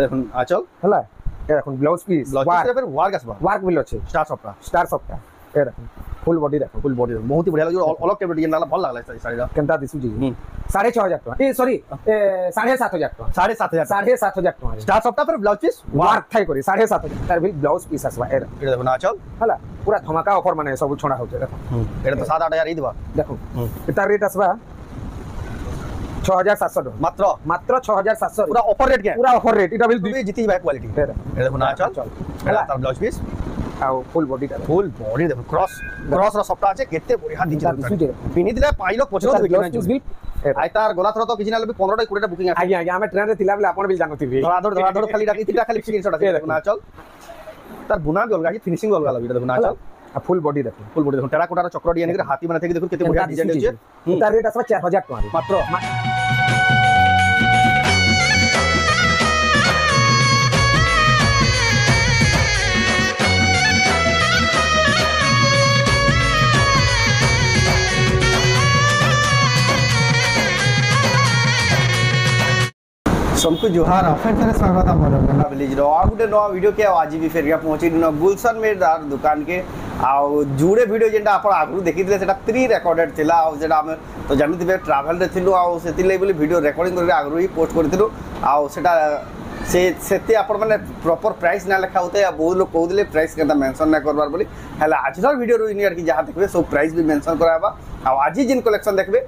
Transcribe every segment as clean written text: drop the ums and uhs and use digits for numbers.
দেখুন আঁচল হলা এ দেখুন ব্লাউজ পিস ওয়ার্ক আসবা ওয়ার্ক বিল আছে স্টার সফটা এ দেখুন ফুল বডি দেখুন ফুল বডি বহুত বঢ়িয়া লাগে অলপ টাইপ ডিজাইন নালা ভাল লাগলা শাড়িটা কেনতা দিছুজি 6500 টাকা এ সরি 7500 টাকা 7500 টাকা স্টার সফটা পরে ব্লাউজ পিস ওয়ার্ক থাই করি 7500 তার বিল ব্লাউজ পিস আসবা এ দেখুন আঁচল হলা পুরা ধমাকা অফার মানে সব ছড়া হচ্ছে দেখুন এটা তো 7-8 ই দিবা দেখুন এটার রেট আসবা 6700 মাত্র 6700 পুরা অফার রেট কে পুরা অফার রেট এটা বিল দুই জিতি ভাই কোয়ালিটি এটা দেখুন আঁচল এটা তার ব্লাউজ পিস ଆଉ ফুল বডিটা ফুল বডি দেখুন ক্রস ର ସପ୍ତାହ আছে କେତେ ବଢିଆ ଦିନ ପିନିଥିଲେ ପାଇଲ ପଛର ଆଇ ତାର ଗଲା ଥର ତ କିଛି ନା 15ଟା 20ଟା ବୁକିଂ ଅଛି ଆଜ୍ଞା ଆମେ ଟ୍ରେନ ରେ ଥିଲା ବେଲେ ଆପଣ ବି ଜାଣୁଥିବେ ଧଡା ଖାଲି ଡାକିଥିଲା ଖାଲି ସ୍କ୍ରିନଶଟ ଅଛି ଦେଖୁନ ଆଚଲ ତାର ବୁନା ବି ଅଲଗା ଅଛି ଫିନିशिंग ଅଲଗା ଲାଗି ଦେଖୁନ ଆଚଲ ফুল বডি দেখুন টেরা কোটার চক্র ডিজাইন করে হাতি মানে থেকে দেখুন কেতে বঢ়িয়া ডিজাইন আছে তার রেট আসবা 4000 টাকা মাত্র सबको जोहार फिर स्वागत है मोर बना विलेज रो आ गुटे नवा वीडियो के आज भी फेर के पहुंची न गुलशन मेदार दुकान के आ जुड़े वीडियो जेंटा आपण आगु देखिथिले सेटा प्री रिकॉर्डेड थिला आ जेटा हम तो जानिथिबे ट्रैवल रे थिलु आ सेतिले बोली वीडियो रिकॉर्डिंग करे आगु ही पोस्ट करथिलु आ सेटा सेते आपण माने प्रॉपर प्राइस ना लिखा होते या बहुत लोग कहउदिले प्राइस केता मेंशन ना करबार बोली हला आजर वीडियो रो इनियर की जहां देखबे सब प्राइस भी मेंशन कराबा आ आज जिन कलेक्शन देखबे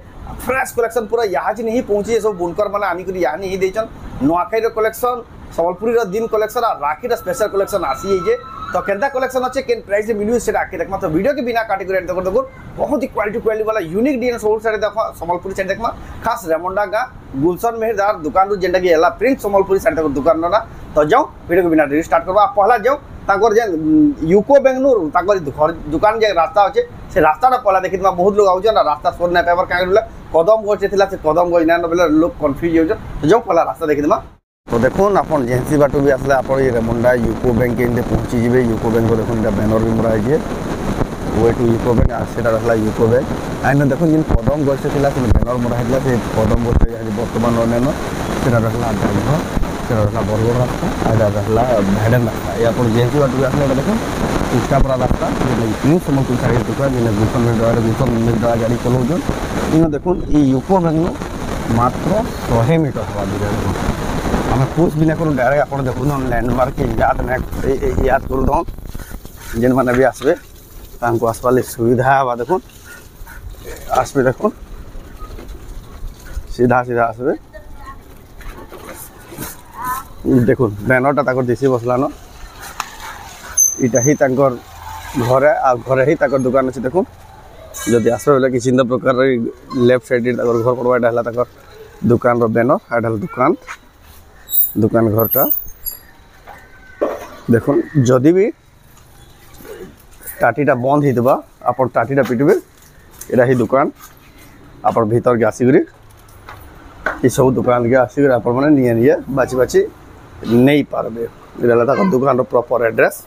फ्रेश कलेक्शन पूरा यहाँ जी नहीं पहुंची सब बुनकर मैंने आनिक यहाँ नहीं देचन नुआखाई कलेक्शन सम्बलपुरी दिन कलेक्शन और राखी स्पेशल कलेक्शन आसी है तो केंता कलेक्शन अच्छे केन प्राइस मिलू से आके देखमा तो वीडियो के बिना काटी कर देखो बहुत ही क्वालिटी वाला यूनिक डिजाइन सब साड़ी देखो सम्बलपुरी साड़ी देखमा खास रेमंडा गा गुलशन मेहरदार दुकान जेनटा की एला प्रिंट सम्बलपुरी साड़ी देखो दुकान ना तो जाओ वीडियो के बिना स्टार्ट करबा पहला जाओ ताकर जे यूको बेंगलुरु ताकर घर दुकान जे रास्ता अच्छे से रास्ताटा पहला देखि बहुत लोग आउछ ना रास्ता सोर ना पेपर काहे बोले कदम गज थिला से कदम गज ना बोले लोग कंफ्यूज हो तो जाओ पहला रास्ता देखि दमा तो देखुन अपन जेंसी बाटो भी आसले अपन ये रेमंडा यूको बैंक के इंदे पहुंची जिबे यूको बैंक को देखुन बैनर भी मरा है वे टू यूको बैंक सेटा रहला यूको बैंक आइन देखुन जिन कदम गज थिला से बैनर मरा है से कदम गज वर्तमान ननेनो सेटा रहला डाइवर सेटा रहला बरगड़ रास्ता आइडा रहला भेडन रास्ता या अपन जेंसी बाटो भी आसले देखुन इसका पूरा रास्ता इतनी समझ साड़ी दुकान जिन्हें गुलशन मेहरदार गाड़ी चलाऊन इन देखुन ये यूको बैंक मात्र 100 मीटर हवा दूर आम पोस्ट भी ना करूँ डायरेक्ट आप देखुन लैंडमार्क याद कर दो जेन मैंने भी आसबे आसबार सुविधा हवा देखुन आसबे देखुन सीधा सीधा आसबे देखुन बैनरटा तक दिशी बसलान इटा ही तांकर घरे आ घरे ही ताकर दुकान अच्छे देखुन जदि आसबे बोले किसी प्रकार लेफ्ट साइड घर पड़वा एटा हला ताकर दुकान रो बैनर एटा दुकान दुकान घरटा देखुन जदि भी टाटीटा बंद होइतबा आपण टाटीटा पिटबे एटा ही दुकान आपण भीतर के आसीगरी ई सब दुकान के आसीगरी आपण माने निये बाची बाची नहीं पारबे एटा ताकर दुकान रो प्रॉपर एड्रेस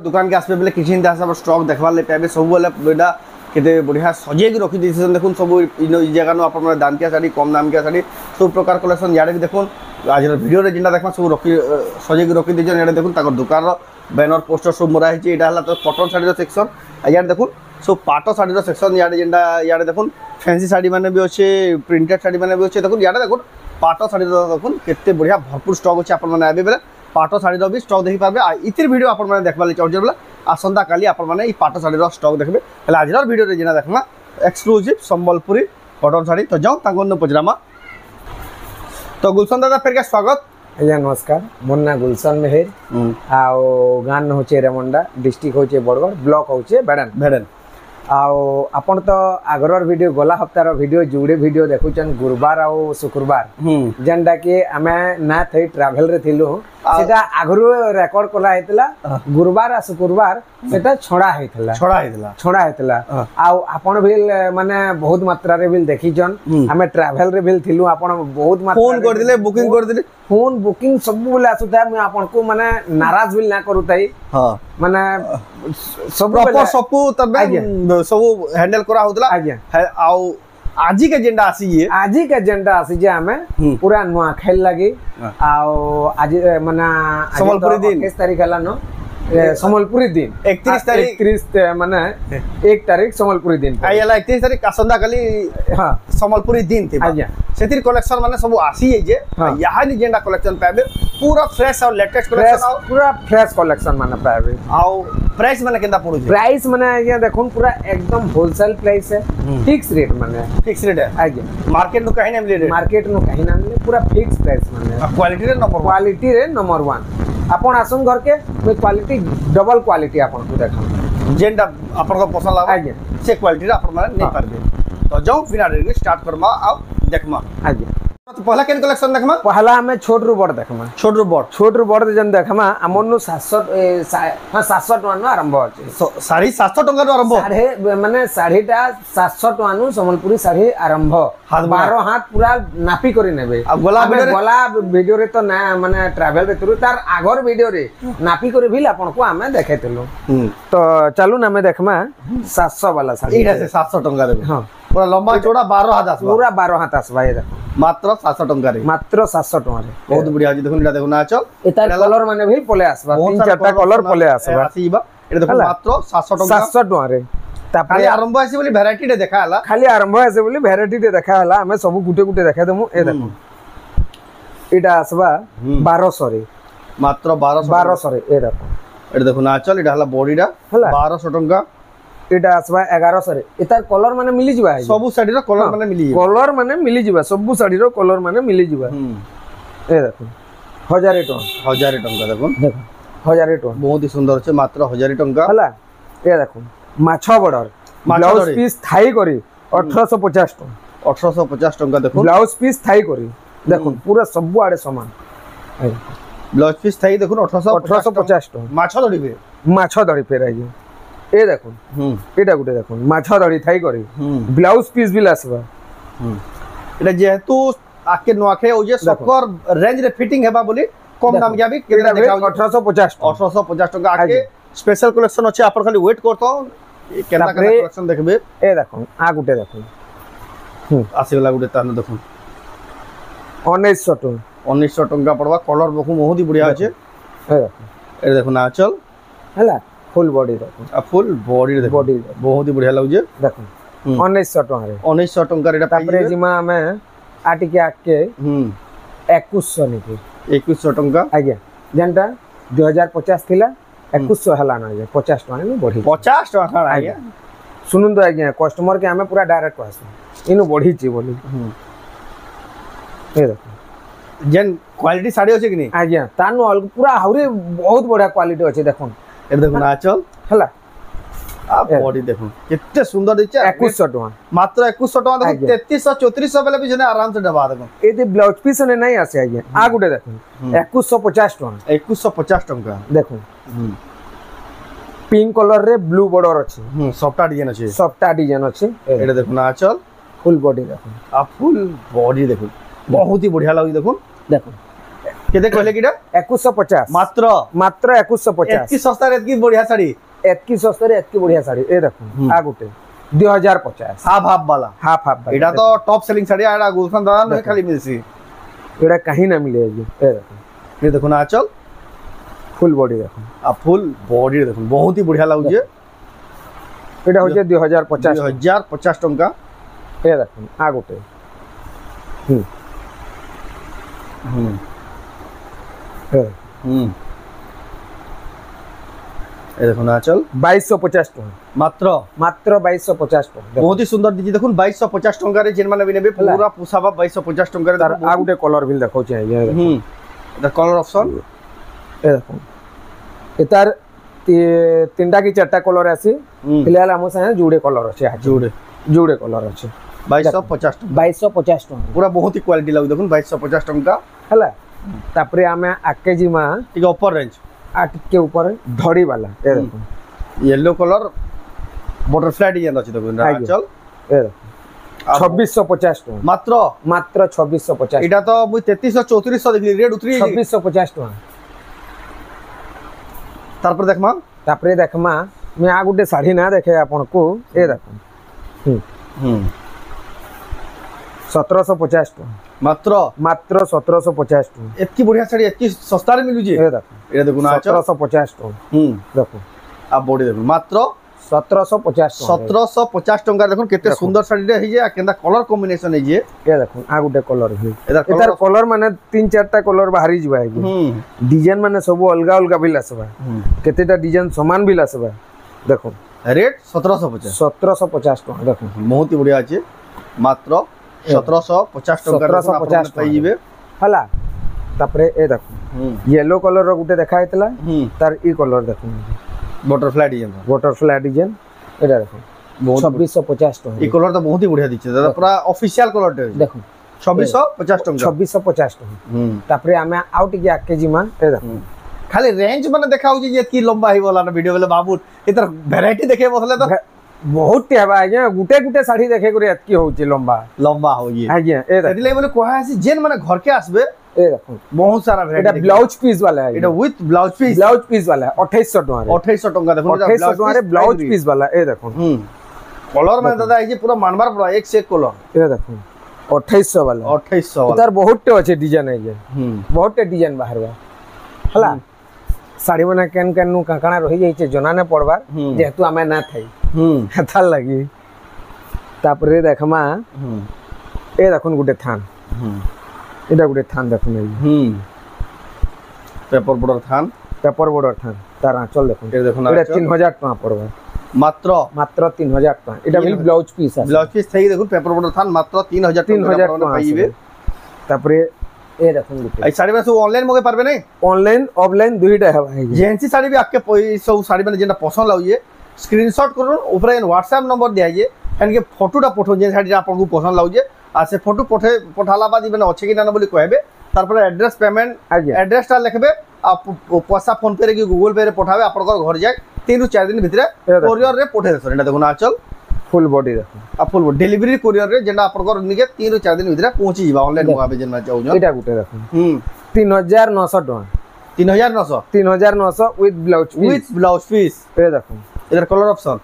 दुकान के आसपे बेले किसी हिसाब स्टॉक देखवा ले पाबे सब बेले बेटा केते बढ़िया सजे के रखी दिसन देखुन सब इ जगह नो अपन दामकिया साड़ी कम दामकिया साड़ी सब प्रकार कलेक्शन याडे भी देखुन आज वीडियो रे जिंदा देखमा सब रखी सजे के रखी दिसन याडे देखुन ताकर दुकान रो बैनर पोस्टर सब मरा हिची एटा हला तो कॉटन साड़ी रो सेक्शन याडे देखुन सब पाटो साड़ी रो सेक्शन याडे जिंदा याडे देखुन फैंसी साड़ी माने भी अच्छे प्रिंटेड साड़ी माने भी अच्छे देखुन याडे देखुन पाटो साड़ी रो देखुन केते बढ़िया भरपूर स्टॉक अछि अपन माने आबे बेले पाटो साड़ी भी स्टॉक देखि पाबे आ इतिर वीडियो अपन माने देखबा ले चार्जर वाला आसंता काली अपन माने ई पाटो साड़ी स्टॉक देखबे हला आजर वीडियो रे जेना देखमा एक्सक्लूसिव संबलपुरी कॉटन साड़ी तो जाओ तांगन पजरामा तो गुलशन दादा फेर के स्वागत आज्ञा नमस्कार मोर ना गुलशन मेहर आओ गान होचे रेमंडा डिस्ट्रिक्ट होचे बड़गड़ ब्लॉक होचे बेडन भेडन आओ आपण तो आगरर वीडियो गला हफ्तार वीडियो जुड़े वीडियो देखुचन गुरुवार आओ शुक्रवार जेनटा कि आमे ना थई ट्रैवल रे थिलु सेटा आगरु रिकॉर्ड कला हेतला गुरुवार आ शुक्रवार सेटा छड़ा हेतला आओ आपण भी माने बहुत मात्रा रे भी देखिचन आमे ट्रैवल रे भी थिलु आपण बहुत मात्रा फोन कर दिले फोन बुकिंग सब बोले आसुता मैं आपण को माने नाराज भी ना करूताई हां माने सब प्रॉपर सब तबे सब हैंडल करा होतला आज्ञा आउ आजी के जेंडा आसी ये आजी के जेंडा आसी जे हमें पूरा नुआ खेल लगी आओ आज माने संबलपुरी दिन 21 तारीख हला नो संबलपुरी दिन 31 तारीख 31 माने 1 तारीख संबलपुरी दिन आइला 31 तारीख आसंदा काली हां संबलपुरी दिन थी आज्ञा सेतिर कलेक्शन माने सब आसी है जे यहाँ नि जेंडा कलेक्शन पाबे पूरा फ्रेश और लेटेस्ट कलेक्शन और पूरा फ्रेश कलेक्शन माने पाबे आओ प्राइस माने केंदा पड़ो प्राइस माने आज्ञा देखुन पूरा एकदम होलसेल प्राइस है फिक्स रेट माने फिक्स रेट है आज्ञा मार्केट नु कहीं नहीं मिले मार्केट नु कहीं ना मिले पूरा फिक्स प्राइस माने क्वालिटी रे नंबर 1 आपण आसन घर के क्वालिटी डबल क्वालिटी आपण को देखा जेंडा आपण को पसंद लागा आज्ञा से क्वालिटी रा आपण माने नहीं पारबे तो जाओ बिना रे स्टार्ट करमा आ देखमा आज्ञा तो पहला केन कलेक्शन देखमा पहला हमें छोट रु बड़ देखमा छोट रु बड़ जन देखमा हमनु 700 हां 700 टका नु आरंभ अछि साड़ी 700 टका नु आरंभ साढ़े माने साड़ीटा 700 टका नु संबलपुरी साड़ी आरंभ 12 हाथ पूरा नापी करी नेबे गोला वीडियो रे तो ना माने ट्रैवल रे तुरु तार आगर वीडियो रे नापी करी भी आपन को हमें देखेतलो तो चलू ना हमें देखमा 700 वाला साड़ी एटा से 700 टका देबे हां पूरा लंबा चौड़ा 12 हाथ आसबा पूरा 12 हाथ आसबा ये देखो मात्र 700 टका रे मात्र 700 टका रे बहुत बढ़िया अछि देखुन एटा देखुन ना चल एता कलर माने भी पले आसबा 3-4टा कलर पले आसबा आसीबा एटा देखो मात्र 700 टका 700 टका रे खाली आरंभ आसी बोली वैरायटी रे देखा हला खाली आरंभ आसे बोली वैरायटी रे देखा हला हमें सब गुटे गुटे देखा देमु ए देखो एटा आसबा 1200 रे मात्र 1200 रे ए देखो एटा देखो ना चल एटा हला बॉडीडा 1200 टका एटा आसबा 1100 रे एतार कलर माने मिली जिबा सब साड़ी रो कलर माने मिली जिबा सब साड़ी रो कलर माने मिली जिबा ए देखो 1000 टका देखो 1000 टका बहुत ही सुंदर छे मात्र 1000 टका हला ए देखो माछा border blouse piece Thai curry 1850 टका 1850 टका देखो ब्लाउज पीस थाई करी देखो पूरा सब आड़े समान ब्लाउज पीस थाई देखो 1850 टका माछा दड़ी पे रही ए देखो एटा गुटे देखो माछा दड़ी थाई करी ब्लाउज पीस भी लासबा एटा जेहेतु आके नोखे ओ जे सकर रेंज रे फिटिंग हेबा बोली कम दाम के भी केना देखाउ 1850 टका आके स्पेशल कलेक्शन अछि आपण खाली वेट करतो केना कलेक्शन देखबे ए देखो आ गुटे देखो आसी वाला गुटे तान देखो 1900 टका पड़वा कलर देखो बहुत ही बढ़िया अछि ए देखो ना चल हला फुल बॉडी देखो आ फुल बॉडी देखो बहुत ही बढ़िया लागजे देखो 1900 टका रे 1900 टका रे तापरे जिमा हमें आटिके आके 2100 निके 2100 टका आज्ञा जनता 2050 थिला 2100 हला ना 50 टका ने बढ़ी 50 टका आज्ञा सुनुन तो आज्ञा कस्टमर के हमें पूरा डायरेक्ट कहस इनु बढ़ी छी बोली ए देखो जेन क्वालिटी साड़ी अछि कि नहीं आज्ञा तानु पूरा हाउरे बहुत बढ़िया क्वालिटी अछि देखो ए देखो ना चल हला आ बॉडी देखो कितने सुंदर दिछे 2100 टका मात्र 2100 टका देखो 3300 3400 वाला भी जने आराम से दबा देखो ए दे ब्लाउज पीस ने नहीं आसे आज्ञा आ गुटे देखो 2150 टका 2150 टका देखो पिंक कलर रे ब्लू बॉर्डर अछि सॉफ्टा डिजाइन अछि एटा देखो ना चल फुल बॉडी देखो आ फुल बॉडी देखो बहुत ही बढ़िया लागै देखो केते कहले किडा 2150 मात्र 2150 एतकी सस्ता रे एतकी बढ़िया साड़ी एतकी सस्ता रे एतकी बढ़िया साड़ी ए देखो आ गुटे 2050 हाफ वाला एटा तो टॉप सेलिंग साड़ी आड़ा गुलशन दादा नहीं खाली मिलसी एटा कहीं ना मिले ए देखो ये देखो ना चल फुल बॉडी देखो आ फुल बॉडी देखो बहुत ही बढ़िया लागु जे एटा हो जे 2050 टका ए देखो आ गुटे ए देखो ना चल 2250 टका मात्र 2250 टका बहुत ही सुंदर दीजिए देखो 2250 टका रे जेन माने भी नेबे पूरा पुसाबा 2250 टका रे तार आ गुटे कलर भी देखौ छै एटा कलर ऑप्शन ए देखो एतार तीनटा की चारटा कलर आसी फिलहाल हम से जुड़े कलर अछि जुड़े कलर अछि 2250 टका पूरा बहुत ही क्वालिटी लागु देखो 2250 टका हला तापरे हमें आके जिमा ठीक ऊपर रेंज आट के ऊपर धड़ी वाला ए देखो येलो कलर बटरफ्लाई डिजाइन अछि देखो चल ए देखो 2650 टका मात्र 2650 एटा तो मु 3300 3400 देखली रेड उतरी 2650 टका तारपर देखमा मैं आ गुटे साड़ी ना देखे आपन को ए देखो 1750 टका মাত্র मात्र 1750 टका এতকি বড়িয়া শাড়ি এতকি সস্তারে মিলুছে ए देखो এটা দেখুন আঁচল 1750 टका देखो আ বডি দেখুন মাত্র 1750 टका 1750 টঙ্কা দেখুন কেতে সুন্দর শাড়িটা হই যে আর কেনটা কলর কম্বিনেশন হই যে ए देखो आ गुटे कलर है এটার एतार कलर माने 3-4टा कलर बाहरी जबा है डिजाइन माने सब अलगा अलगा बिल आसबा केतेटा डिजाइन समान बिल आसबा देखो রেট 1750 1750 टका देखो बहुत ही बढ़िया আছে মাত্র 1750 টাকা 1750 পাই যাবে हला तापरे ए देखो येलो कलर रो गुटे देखा हेतला तार ई कलर देखो बटरफ्लाई डिजाइन बटरफ्लाई डिजाइन एटा देखो 2650 टका এই কলর তো বহুত ही बढ़िया দিচ্ছে দাদা পুরা অফিশিয়াল কলরটা देखो 2650 টাকা 2650 टका तापरे आमे आउट के आके जिमा ए देखो खाली रेंज माने देखा होची जे की लंबा ही बोला ना वीडियो बेले बाबू इतर वैरायटी देखे बसले तो बहुत टेबा आज्ञा गुटे गुटे साड़ी देखे करे एतकी होची लंबा लंबा हो ये आज्ञा ए देखो सेदिले बोले कोहा है जेन माने घर के आसबे ए देखो बहुत सारा एटा वैरायटी ब्लाउज पीस वाला है এটা উইথ ব্লাউজ পিস वाला है 2800 टका रे 2800 টাকা দেখুন 2800 टका रे ब्लाउज पीस वाला ए देखो कलर মানে দাদা এই যে পুরো মানবার পুরো এক से एक कलर ए देखो 2800 वाला 2800 वाला तार बहुत टे আছে डिजाइन है जे बहुत टे डिजाइन बाहर बा हला साड़ी माने केन केन नु काकाना रही जाई छे जना ने पड़बार जेतु हमें ना थाई हेता लगी तापरे देखमा ए देखुन गुटे थान एटा गुटे थान देखुन पेपर बॉर्डर थान तार आंचल देखुन ए देखुन एटा 3000 टका पड़बा मात्र मात्र 3000 टका एटा मिल ब्लाउज पीस আছে ब्लाउज पीस থাকি দেখুন পেপার বর্ডার থান মাত্র 3000 টাকা পাইবে তারপরে এ দেখুন গুটে এই শাড়ি মানে সব অনলাইন মগে পারবে না অনলাइन অফলাइन দুইটা হবে जेंसी साड़ी भी आपके सब साड़ी मैंने जेना पसंद लाउए स्क्रीनशॉट करून ऊपर व्हाट्सएप नंबर दिया जे एनके फोटोटा पठो जे साड़ी आपको पसंद लाउए आ से फोटो पठाला बाद मैंने अच्छे कि ना बोली कहबे तारपर एड्रेस पेमेंट एड्रेसटा लिखबे आप पैसा फोन पे रे कि गूगल पे रे पठाबे आपनकर घर जाय 3 से 4 दिन भीतर कोरियर रे पठे देसन एटा देखुन आचल फुल बॉडी देखो आ फुल डिलीवरी कोरियर रे जेना आपनकर निके 3 से 4 दिन भीतर पहुंची जीवा ऑनलाइन मगाबे जेना चाहू एटा गुटे देखो 3900 टका 3900 विथ ब्लाउज पीस ए देखो इधर colour option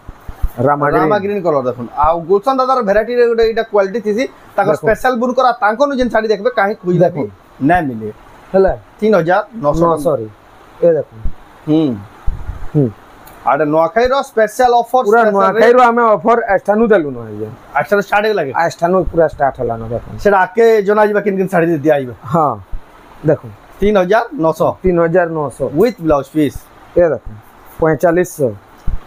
Rama green colour देखुन आ गुलशन दादार वैरायटी रे गोटे एटा क्वालिटी थिसी ताको स्पेशल बुन करा ताको नु जेन साड़ी देखबे काहे खोज देखो ना मिले हला 3900 रे ए देखो आडे नोखाई रो स्पेशल ऑफर पूरा नोखाई रो हमें ऑफर एस्टानु देलु न आइए अच्छा स्टार्ट लागे एस्टानु पूरा स्टार्ट हला न देखो सेटा आके जना जीवा किन किन साड़ी दे आइबे हां देखो 3900 विथ ब्लाउज पीस ए देखो 4500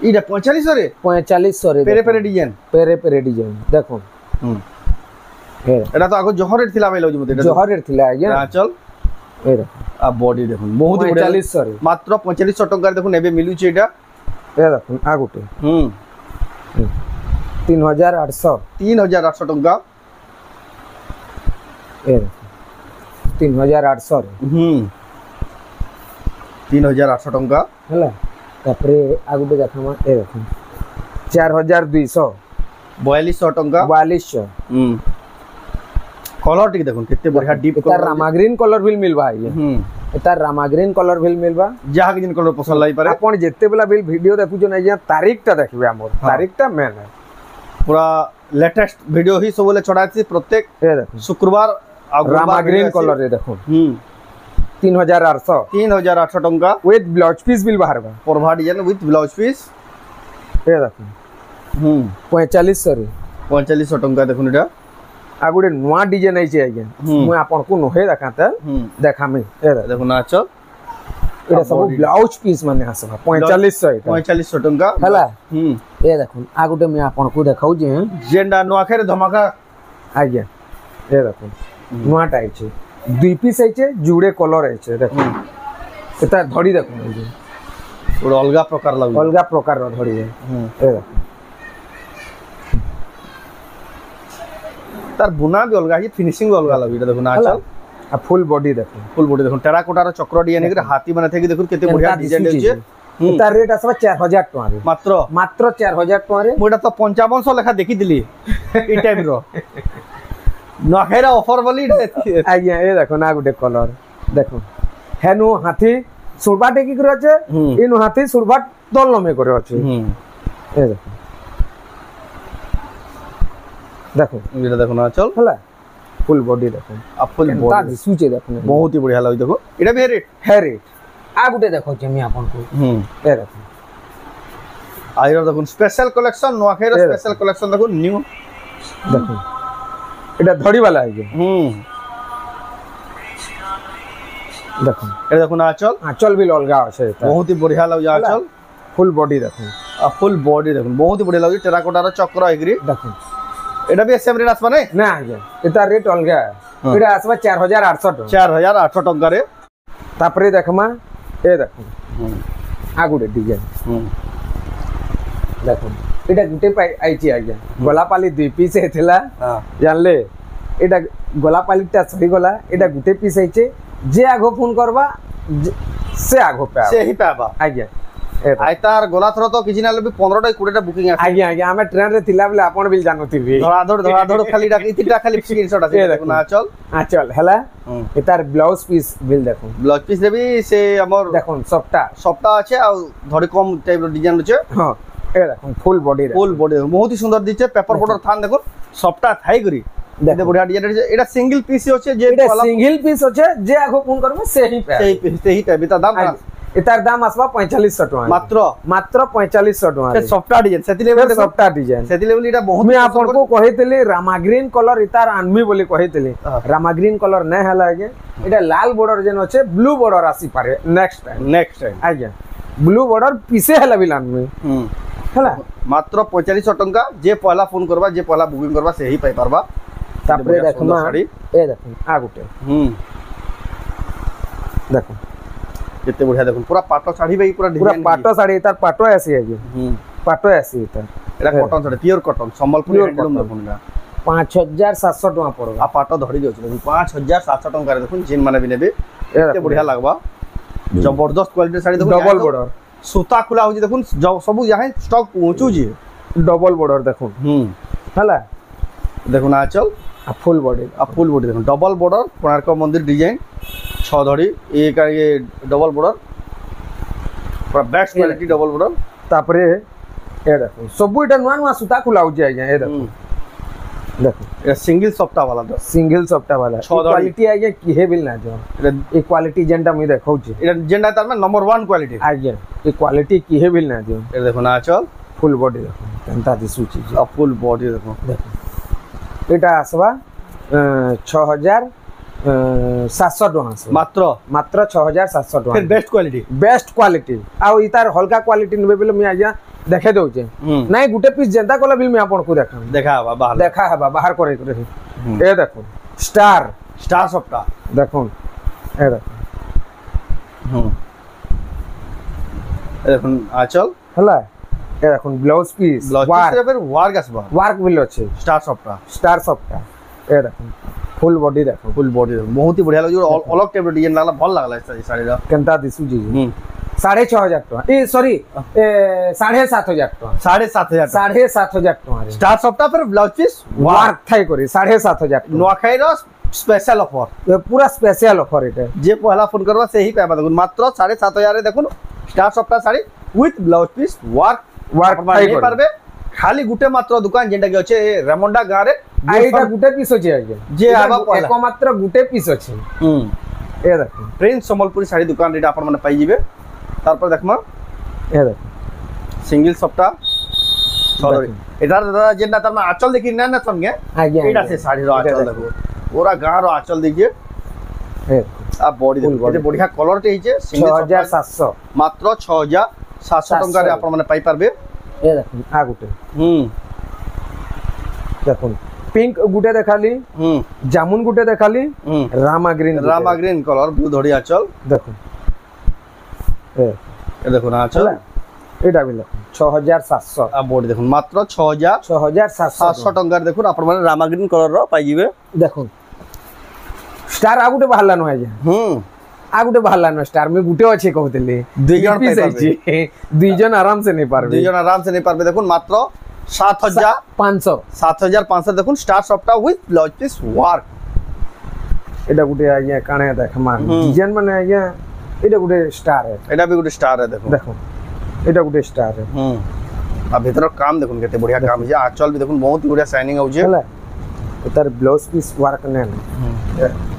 इडा 4500 रे 4500 रे पेरे पेरे डिजाइन देखो एटा तो आगो जहर रेट थिला बैलो मते जहर रेट थिला आज्ञा चल ए देखो आ बॉडी देखुन बहुत बढ़िया 4500 रे मात्र 4500 टका देखुन एबे मिलु छै एटा ए देखो आ गुटे 3800 टका ए देखो 3800 रे 3800 टका हला तापरे आ गुटे देखमा ए देखो 4200 4200 टका 4200 कलर टिक देखुन कितने बढ़िया deep colour Rama green colour बिल मिलबा ये एता रामा ग्रीन कलर बिल मिलबा जहा के जिन कलर पसंद लाई पारे आपण जेते बेला बिल वीडियो देखु जो नै तारीखटा देखबे हमर तारीखटा मेन है पूरा लेटेस्ट वीडियो ही सब बोले चढ़ाती प्रत्येक ए देखो शुक्रवार रामा ग्रीन कलर रे देखो 3800 टका विथ ब्लाउज पीस बिल बाहरबा परभा डिजाइन विथ ब्लाउज पीस ए देखो 4500 रे 4500 टका देखुन एटा आ गुटे नवा डिजाइन आइ छै आज्ञा मु आपन को नहे देखाते देखामे ए देखो नाच एटा सब ब्लाउज पीस माने आसबा 4500 एटा 4500 टका हला ए देखो आ गुटे मैं आपन को देखाउ जे जेंडा नोखारे धमाका आज्ञा ए देखो नवा टाइप छै दुई पीस आइ छै जुड़े कलर आइ छै देखो एटा धड़ी देखो पूरा अलगा प्रकार लागो अलगा प्रकार रो धड़ी है ए देखो तार बुना भी अलगा है फिनिशिंग भी अलगा लगे एटा देखो नाचल आ फुल बॉडी देखो टेराकोटा रो चक्र डिजाइन के हाथी बना थे कि देखो केते बढ़िया डिजाइन छै तार रेट आसबा 4000 टका रे मात्र 4000 टका रे मोटा तो 5500 लेखा देखि दिली ई टाइप रो नखेरा ऑफर बोली आज्ञा ए देखो ना गुटे कलर देखो हेनु हाथी सुरबा टेकी करे আছে इनु हाथी सुरबा दल नमे करे আছে ए देखो देखो এটা দেখো না চল হলা ফুল বডি দেখুন ফুল তা বডি দিସୁছে দেখুন बहुत ही बढ़िया लाଗୁଛି देखो এটা भी रेट है रेट आ गुटे देखो मी आपन को ए देखो आइर देखो स्पेशल कलेक्शन नोआखेर स्पेशल कलेक्शन देखो न्यू देखो এটা ধড়ি वाला है देखो এটা দেখো আঁচল আঁচল भी अलगा আছে এটা बहुत ही बढ़िया लाଗୁଛି আঁচল ফুল বডি দেখো ফুল বডি দেখো बहुत ही बढ़िया लाଗୁଛି টেরাকোটার চক্র এগ্রি দেখো এটা भी সেম রেট আসবা নাই না আজ্ঞা এটা রেট अलगा এটা আসবা 4800 টাকা 4800 টাকা রে তারপরে দেখমা এ দেখো আগুড়ে ডিজাইন দেখো এটা গুটে পাই আইছি আজ্ঞা গোলাপালি দুই পিস হেতলা জানলে এটা গোলাপালিটা সরি গলা এটা গুটে পিস আইছে যে আগো ফোন করবা সে আগো পাবা সেই পাবা আজ্ঞা আইতার গোলা থর তো কিছু না লবি 15টা 20টা বুকিং আছে আজ্ঞা আজ্ঞা আমি ট্রেন রে থিলা বলে আপন বিল জানতিবি ধড়াধড় খালি ডাকি তিনটা খালি স্ক্রিনশট আছে দেখো না চল আচল হেলা এটার ব্লাউজ পিস বিল দেখো ব্লাউজ পিস দেবি সে আমর দেখুন সবটা আছে আর ধড়ি কম টাইপ ডিজাইন আছে হ্যাঁ এ দেখুন ফুল বডি বহুত হি সুন্দর দিচ্ছে পেপার বর্ডার থান দেখুন সবটা থাই করি দেখো বড়িয়া ডিজাইন আছে এটা সিঙ্গেল পিস আছে যে এটা সিঙ্গেল পিস আছে যে আগো ফোন করবে সেই টাইপ এটা দাম এটার দাম আসবা 4500 টাকা মাত্র 4500 টাকা সফটা ডিজাইন সেতি লেভেল সফটা ডিজাইন সেতি লেভেল এটা বহুত আমি আপনকো কহিতলি রামা গ্রিন কলর ইতার আনমি বলি কহিতলি রামা গ্রিন কলর না হলা আগে এটা লাল বর্ডর যেন আছে ব্লু বর্ডর আসি পারে নেক্সট টাইম আজ্ঞা ব্লু বর্ডর পিছে হলা বিল আনমি হলা মাত্র 4500 টাকা যে পয়লা ফোন করবা যে পয়লা বুকিং করবা সেই পাই পারবা তারপরে দেখো না এ দেখো আগুটে দেখো কেতে বঢ়িয়া দেখুন পুরা পাটো শাড়ি ভাই পুরা ডিজাইন পুরা পাটো শাড়ি তার পাটো আসি আগে পাটো আসি এটা এটা cotton sari pure cotton Sambalpuri handloom দেখুন না 5700 টাকা পড়বা আ পাটো ধরি যাচ্ছে দেখুন 5700 টাকা রে দেখুন জিন মানে বিনেবে কেতে বঢ়িয়া লাগবা জবরদস্ত কোয়ালিটি শাড়ি দেখুন ডবল বর্ডর সুতা খোলা হচ্ছে দেখুন সবু যাহে স্টক পৌঁছুজি ডবল বর্ডর দেখুন হলা দেখুন আঁচল ফুল বডি দেখুন ডবল বর্ডর কোଣାର୍କ মন্দির ডিজাইন ছ ধড়ি ये डबल बॉर्डर पूरा बेस्ट क्वालिटी डबल बॉर्डर तापरे ए देखो सब इटा नुआ नुआ सुता खुला हो जाए ए देखो देखो ये सिंगल सप्ताह वाला तो सिंगल सप्ताह वाला क्वालिटी आगे की है बिल ना जो ये क्वालिटी जेंडा मैं देखौ छी ये जेंडा तार में नंबर 1 क्वालिटी आगे ये क्वालिटी की है बिल ना जो ये देखो ना चल फुल बॉडी देखो तंता दिसु छी फुल बॉडी देखो एटा आसबा 6700 टका मात्र 6700 टका फिर बेस्ट क्वालिटी आ इतार हल्का क्वालिटी नेबे बिल मैं आज्ञा देखे दउचे नाही गुटे पीस जेंता कोला बिल मैं आपन को देखा हबा बाहर करे ए देखो स्टार सप्ताह देखो ए देखो आचल हला ए देखो ब्लाउज पीस फिर वर्क बिल আছে स्टार सप्ताह ए देखो फुल बॉडी देखो बहुत ही बढ़िया लगे अलग टाइप डिजाइन लागला भल लागला इस साड़ी रा केनता दिसु जी 6500 टका ए सॉरी 7500 टका 7500 टका स्टार सप्ताह पर blouse piece work Thai curry 7500 नोआखाई रो स्पेशल ऑफर पूरा स्पेशल ऑफर एटा जे पहला फोन करबा सेही पाबा देखुन मात्र 7500 रे देखुन स्टार सप्ताह sari with blouse piece work थाई पारबे खाली गुटे मात्र दुकान जेंटा के अछि रेमंडा गां रे आइटा गुटे पीस अछि आगे जे आबा एको मात्र गुटे पीस अछि ए देखो प्रिंस संबलपुरी साड़ी दुकान रे आपन माने पाई जिवे तार पर देखमा ए देखो सिंगल सप्ताह सॉरी एटार दादा जेंटा तार में आंचल देखि ना ना संगे आगे एटा से साड़ी रो आंचल देखो पूरा गां रो आंचल देखिए ए आ बॉडी देखो एते बढ़िया कलर टे हिचे 6700 मात्र 6700 टका रे आपन माने पाई पारबे ए देखो आ गुटे देखो पिंक गुटे देखाली जामुन गुटे देखाली रामा ग्रीन कलर ब्लू धड़ी आंचल देखो ए देखो ना आंचल एटा बिल 6700 आ बॉडी देखो मात्र 6700 टका देखो आपन माने रामा ग्रीन कलर रो पाई जिवे देखो स्टार आ गुटे बाहरला न आजे आ गुटे बाहरला न स्टार में गुटे अछि कहतले दुई जन आराम से नहीं पारबे देखो मात्र 7500 देखो स्टार सप्ताह विथ ब्लाउज पीस वर्क एटा गुटे आज्ञा काने देखमा डिजाइन माने आज्ञा एटा गुटे स्टार है एटा भी गुटे स्टार है देखो एटा गुटे स्टार है आ भीतर काम देखो केते बढ़िया काम है आंचल भी देखो बहुत ही बढ़िया शाइनिंग हो जे तार ब्लाउज पीस वर्क ने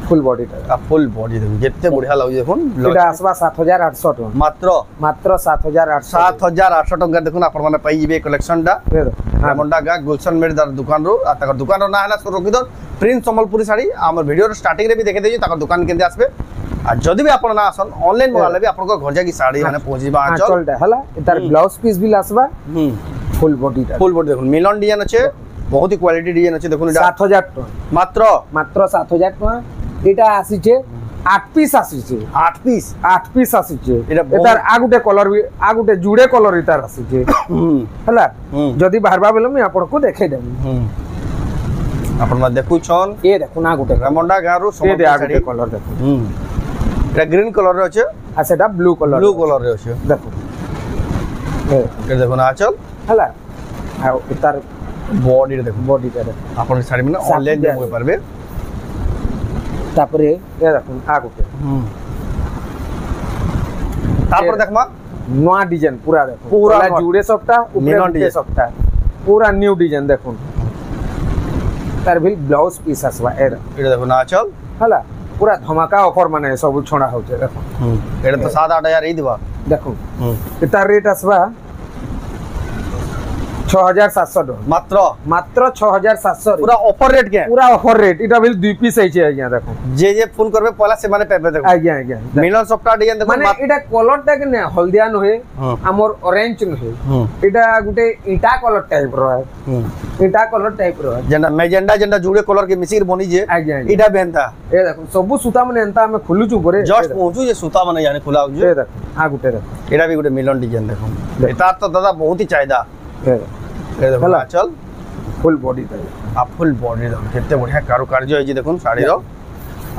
फुल बॉडी टा फुल बॉडी देखो जेते बढ़िया लागु देखुन एटा आसबा 7800 टका मात्र मात्र 7800 टका देखुन आपण माने पाई जिवे कलेक्शन टा रेमंडा गा गुलशन मेड दुकान रो आ तकर दुकान रो ना हला सुरक्षित प्रिंस संबलपुरी साड़ी हमर वीडियो रो स्टार्टिंग रे भी देखे देजी तकर दुकान केंदे आसबे आ जदी भी आपण ना आसन ऑनलाइन मंगाले भी आपण को घर जाकी साड़ी माने पहुंचीबा आंचल टा हला तार ब्लाउज पीस भी आसबा फुल बॉडी देखुन मिलन डिजाइन अच्छे बहुत ही क्वालिटी डिजाइन अच्छे देखुन 7000 टका मात्र मात्र 7000 टका एटा आसीचे 8 पीस आसीचे 8 पीस आसीचे एटार आगुटे कलर भी आगुटे जुड़े कलर इतार आसीचे हला जदी बाहरबा बेलो मैं आपन को देखाई देबी आपन मा देखु छन ए देखुन आगुटे रेमंडा गारू समझ आगुटे कलर देखुन एटा ग्रीन कलर रे अच्छे आ सेटा ब्लू कलर रे अच्छे देखो ए देखुन आचल हला आ इतार बॉडी रे देखो बॉडी टा आपन साड़ी में ऑनलाइन जे होय परबे तापरे ए देखुन आगुटे तापर देखमा नवा डिजाइन पूरा देखो पूरा जुड़े सबटा ऊपर सबटा पूरा न्यू डिजाइन देखुन तार भी ब्लाउज पीस आसबा ए देखो ना चल हला पूरा धमाका ऑफर माने सब छोड़ा होचे देखो एटा तो 7-8000 ही दिबा देखो इतार रेट आसबा 6700 टका मात्र 6700 पूरा ऑफर रेट के पूरा ऑफर रेट इटा बिल 2 पीस आइचे आज्ञा देखो जे फोन करबे पहला से माने पेपे देखो आज्ञा मिलन सॉफ्टवेयर डिजाइन देखो माने इटा कलर टा के हल्दिया न होए हमर ऑरेंज न होए इटा गुटे इटा कलर टाइप रो है इटा कलर टाइप रो है जेंडा मेजेंडा जेंडा जुड़े कलर के मिसिर बनी जे इटा बेनता ए देखो सब सूता माने एंता हम खुलु छु परे जस्ट पहुंचू जे सूता माने यानी खुला हो जे ए देखो आ गुटे देखो एटा भी गुटे मिलन डिजाइन देखो एता तो दादा बहुत ही चाहीदा ए देखो चल फुल बॉडी आ फुल बॉडी देखो केते बढ़िया कारुकार्य होई जे देखुन साड़ी रो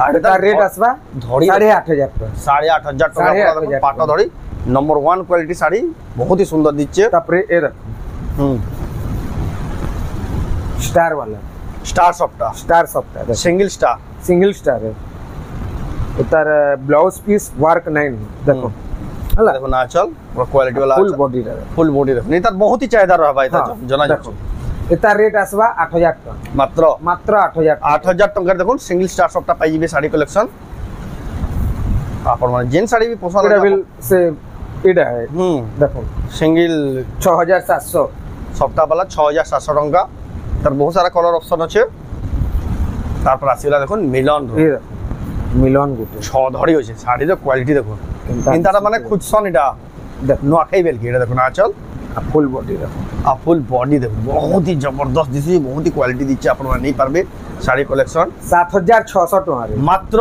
आ एटा रेट आसबा धड़ी 8500 टका 8500 टका पाटो धड़ी नंबर 1 क्वालिटी साड़ी बहुत ही सुंदर दिचे तापरे ए देखो स्टार वाला स्टार सॉफ्टा सिंगल स्टार है उतार ब्लाउज पीस वर्क 9 देखो हला देखो ना चल क्वालिटी वाला फुल बॉडी देखो नहीं त बहुत ही चाहीदा रहा भाई त जना देखो एता रेट आसबा 8000 टका मात्र 8000 टका देखो सिंगल स्टार सॉफ्टा पाई जिबे साड़ी कलेक्शन आपन माने जेन साड़ी भी पसंद बिल से इडा है देखो सिंगल 6700 सॉफ्टा वाला 6700 टका तार बहुत सारा कलर ऑप्शन আছে তারপর আসিলা দেখুন মিলন গুটে ছ ধরি আছে শাড়ির কোয়ালিটি দেখুন ইনতাটা মানে খুচসন এটা নোয়া খাই বেল কি এটা দেখুন আচল ফুল বডি দেখুন ফুল বডি দেখুন বহুত হি জবরদস্ত দিছি বহুত হি কোয়ালিটি দিচ্ছে আপনারা নেই পারবে শাড়ি কালেকশন 7600 টাকা রে মাত্র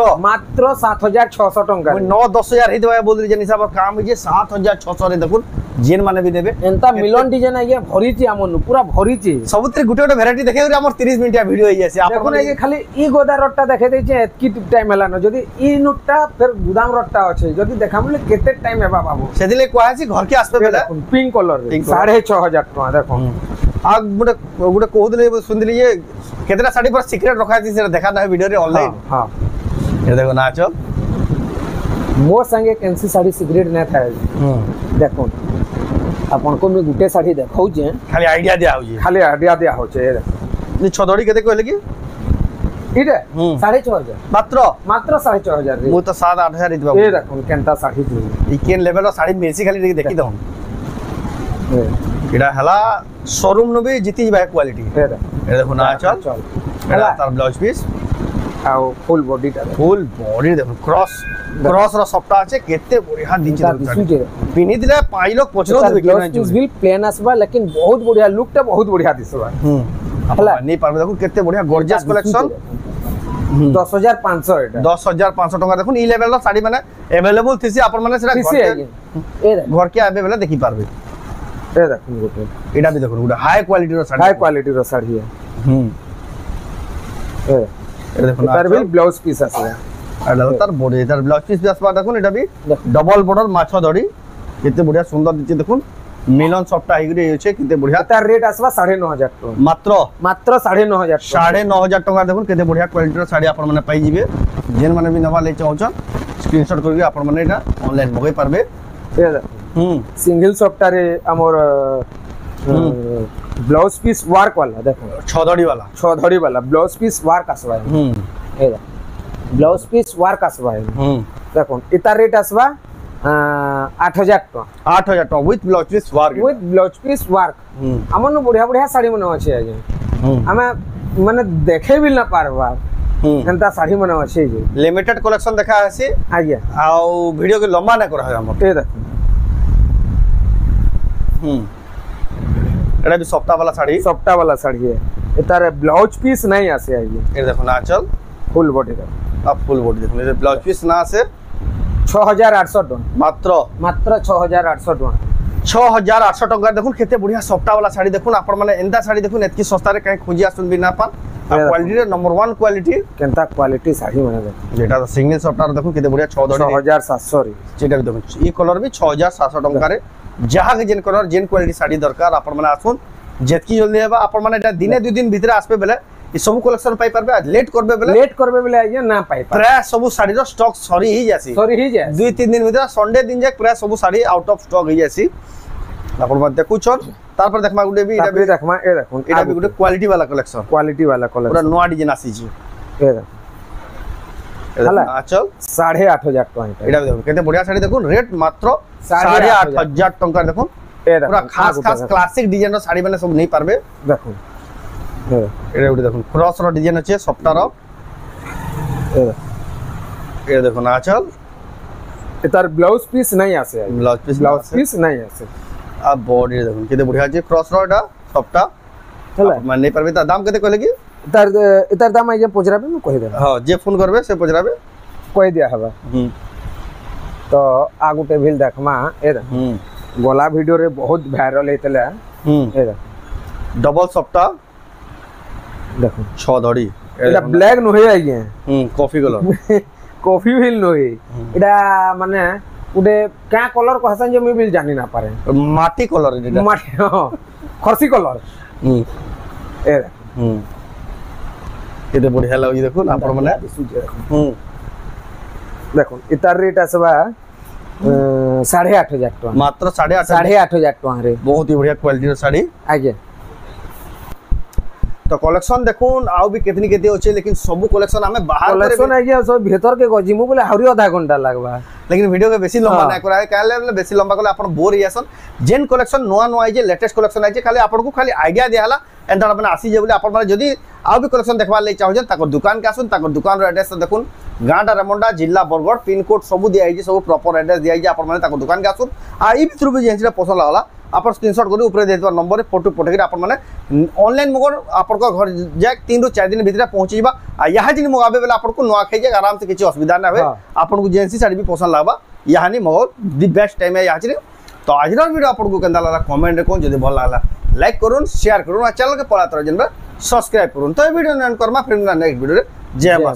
7600 টাকা 9-10000 হি দেবা বলি যে হিসাব কাম হইছে 7600 রে দেখুন जेन माने भी देबे एंता मिलन डिजाइन आगे भरीची हमन पूरा भरीची सबुतरे गुटे गुटे वैरायटी देखे हमर 30 मिनिट वीडियो होई जासे आपन आगे खाली ई गोदा रट्टा देखे देछे एतकी टाइम हला न जदी ई नुट्टा फिर गुदाम रट्टा अछि जदी देखामले केते टाइम हेबा बाबू सेदिले कोहासी घर के आसबे बेला पिंक कलर 6500 टका देखो आ गुटे गुटे कोहुदले सुनदिली जे केतेटा साड़ी पर सीक्रेट रखा छै से देखा ना वीडियो रे ऑनलाइन हां ये देखो ना चल मो संगे कैंसी साड़ी सीक्रेट न था देखो आपन को मैं गुटे साड़ी देखाउ जे खाली आईडिया दिया हो छे नि छदड़ी केते कहले की इडे 6500 मात्र 6500 रे मु तो 7-8000 दिबा ए देखो केनता साड़ी ई केन लेवल रो साड़ी मेसी खाली देखि दहु इडा हला शोरूम नो भी जीती बा क्वालिटी ए देखो ना चल हला तार ब्लाउज पीस आ फुल बॉडी देखो क्रॉस रो सप्ता আছে केते बढ़िया दिचे पिनी दिले पाई लोग पछरो देबे कि नहीं दिस विल प्लेन आसबा लेकिन बहुत बढ़िया लुक ता बहुत बढ़िया दिसबा हला नहीं पारबे देखो केते बढ़िया गॉर्जियस कलेक्शन 10500 एटा 10500 टका देखो ई लेवल रो साड़ी माने अवेलेबल थिसी आपन माने सेटा घर के आबे बेला देखि पारबे ए देखो गोटे एटा भी देखो गोटे हाई क्वालिटी रो साड़ी है ए देखो तार भी ब्लाउज पीस आसे आडा तार बॉडी तार ब्लाउज पीस आसबा देखो एटा भी डबल बॉर्डर माछो धड़ी केते बढ़िया सुंदर दिचे देखो मिलन सॉफ्टा हिगरे होचे केते बढ़िया तार रेट आसबा 9500 टका मात्र 9500 टका देखो केते बढ़िया क्वालिटी रो साड़ी आपन माने पाई जिवे जेन माने भी नवा ले चाहछन स्क्रीनशॉट करके आपन माने एटा ऑनलाइन मगै पारबे सिंगल सॉफ्टा रे हमर ब्लाउज पीस वर्क वाला देखो 6 धड़ी वाला 6 धड़ी वाला ब्लाउज पीस वर्क आसबा ए ब्लाउज पीस वर्क आसबा देखो इतार रेट आसबा 8000 टका 8000 टका विथ ब्लाउज पीस वर्क हमन बढ़िया बढ़िया साड़ी मन अच्छे आज हमें माने देखे भी ना पारबा एंता साड़ी मन अच्छे जे लिमिटेड कलेक्शन देखा है आज्ञा आ वीडियो के लंबा ना करा है हम ए देखो एटा भी सप्ताह वाला साड़ी है इतार ब्लाउज पीस नहीं आसे आइए ये देखो ना चल फुल बॉडी का अब फुल बॉडी देखो ये ब्लाउज पीस ना आसे 6800 टका मात्र 6800 टका 6800 टका देखो केते बढ़िया सप्ताह वाला साड़ी देखो आपण माने एंता साड़ी देखो एतकी सस्ता रे काई खोजी आसुन भी ना पान क्वालिटी रे नंबर 1 क्वालिटी केनता क्वालिटी साड़ी माने देखो जेटा सिंगल सप्ताह देखो केते बढ़िया 6700 रे जेटा भी देखो ई कलर भी 6700 टका रे जहाँ के जेन कलर जेन क्वालिटी साड़ी दरकार आपण माने आसुन जेतकी जल्दी हेबा आपण माने एटा दिने 2 दिन भीतर आसबे बेले ई सब कलेक्शन पाई परबे लेट करबे बेले आइए ना पाई प्राय सब साड़ी रो स्टॉक सरी ही जासी 2-3 दिन भीतर संडे दिन जाक प्राय सब साड़ी आउट ऑफ स्टॉक ही जासी आपण माने देखुछन तारपर देखमा गुडे भी एटा भी देखमा ए देखो एटा भी गुडे क्वालिटी वाला कलेक्शन पूरा नवा डिजाइन आसी छी ए देखो हला चल 8500 टका एटा देखो केते बढ़िया साड़ी देखो रेट मात्र 8500 टका देखो ए पूरा खास क्लासिक डिजाइन रो साड़ी माने सब नहीं पारबे देखो एटा उडे देखो क्रॉस रो डिजाइन আছে সবটা रो ए देखो ना चल এটার ব্লাউজ পিস নাই আছে ब्लाउज पीस নাই আছে अब बॉडी देखो केते बढ़िया আছে क्रॉस रो এটা সবটা হলা মানে नहीं पारबे ता दाम केते कहले की এটার দাম আইয়া পচরাবে আমি কই দেব हां जे फोन करबे से पचराबे কই দিয়া হবা তো আগুতে ভিল দেখমা এ গলা ভিডিও রে বহুত ভাইরাল হইতলা এ डबल सप्ता देखो 6 धड़ी এটা ব্ল্যাক নহে আইয়া कॉफी कलर কফি ভিল নহে এটা মানে উডে কা কলর কহসান যে আমি বিল জানি না পারে माटी कलर এটা মাটি খরসি কলর এ কেতে बढ़िया লাগি দেখুন আপন মানে দেখুন এটার রেট আসবা 8500 টাকা মাত্র 8500 টাকা রে बहुत ही बढ़िया क्वालिटी रो साड़ी आगे तो कलेक्शन देखून आउ भी केतनी केते होचे लेकिन सब कलेक्शन हमें बाहर कलेक्शन आगे सब भीतर के गजिमु बोले हरी आधा घंटा लागबा लेकिन वीडियो के बेसी लंबा ना कराए काले बेसी लंबा कले अपन बोर हियासन जेन कलेक्शन नोआ नोआ आइजे लेटेस्ट कलेक्शन आइजे खाली अपन को खाली आईडिया दियाला एंड अपन आसी जे बोले अपन माने जदी आउ भी कलेक्शन देखबा ले चाहो जन ताकर दुकान के आसुन ताकर दुकान रो एड्रेस देखुन गांडा रेमंडा जिला बरगढ़ पिन कोड सब दिया आइजे सब प्रॉपर एड्रेस दिया आइजे अपन माने ताकर दुकान के आसुन आ ई भितर भी जेंसिरा पसंद लागला अपन स्क्रीनशॉट करी ऊपर देतबा नंबर रे फोटो पठे के अपन माने ऑनलाइन मगर अपन को घर जाक 3 रो 4 दिन भीतर पहुंचीबा आ यहा जिन मगाबे बेला अपन को नोआ खाइ जे आराम से किछि असुविधा ना होय अपन को जेंसी साड़ी भी पसंद लागबा यहा नि मगर द बेस्ट टाइम है यहा छि तो आज वीडियो अपन को केंदा लागला कमेंट रे कोन जदी भल लागला लाइक करूँ शेयर करूँ और चैनल के पड़ा तरह जन सब्सक्राइब करूँ तो वीडियो एंड करमा फिर नेक्स्ट वीडियो जय मां।